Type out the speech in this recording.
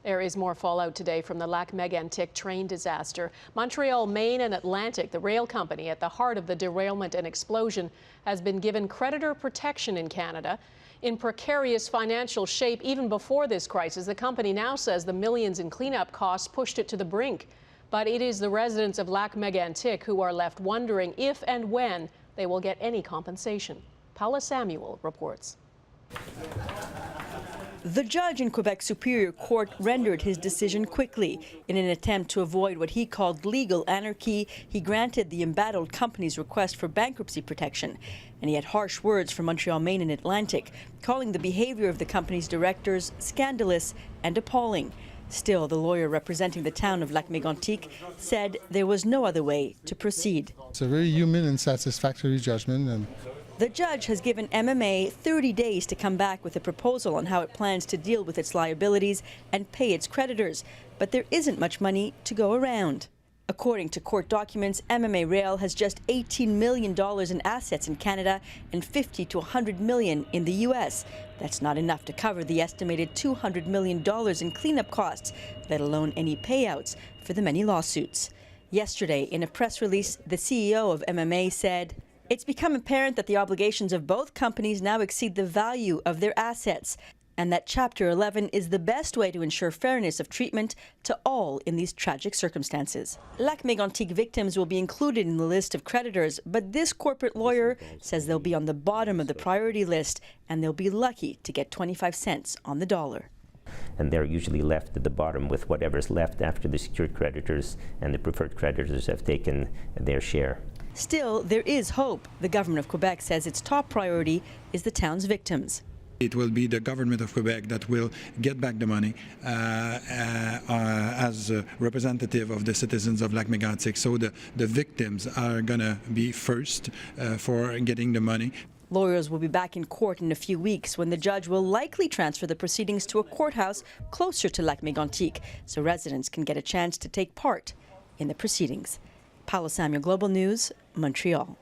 There is more fallout today from the Lac-Megantic train disaster. Montreal Maine and Atlantic, the rail company at the heart of the derailment and explosion, has been given creditor protection in Canada. In precarious financial shape even before this crisis, the company now says the millions in cleanup costs pushed it to the brink. But it is the residents of Lac-Megantic who are left wondering if and when they will get any compensation. Paola Samuel reports. The judge in Quebec Superior Court rendered his decision quickly. In an attempt to avoid what he called legal anarchy, he granted the embattled company's request for bankruptcy protection. And he had harsh words for Montreal Maine and Atlantic, calling the behavior of the company's directors scandalous and appalling. Still, the lawyer representing the town of Lac-Megantic said there was no other way to proceed. It's a very human and satisfactory judgment. The judge has given MMA 30 days to come back with a proposal on how it plans to deal with its liabilities and pay its creditors. But there isn't much money to go around. According to court documents, MMA Rail has just $18 million in assets in Canada and $50 to $100 million in the U.S. That's not enough to cover the estimated $200 million in cleanup costs, let alone any payouts for the many lawsuits. Yesterday, in a press release, the CEO of MMA said, "It's become apparent that the obligations of both companies now exceed the value of their assets, and that Chapter 11 is the best way to ensure fairness of treatment to all in these tragic circumstances." Lac-Megantic victims will be included in the list of creditors, but this corporate lawyer says they'll be on the bottom of the priority list, and they'll be lucky to get 25 cents on the dollar. And they're usually left at the bottom with whatever's left after the secured creditors and the preferred creditors have taken their share. Still, there is hope. The government of Quebec says its top priority is the town's victims. It will be the government of Quebec that will get back the money as a representative of the citizens of Lac-Megantic. So the victims are going to be first for getting the money. Lawyers will be back in court in a few weeks when the judge will likely transfer the proceedings to a courthouse closer to Lac-Megantic so residents can get a chance to take part in the proceedings. Paola Samuel, Global News, Montreal.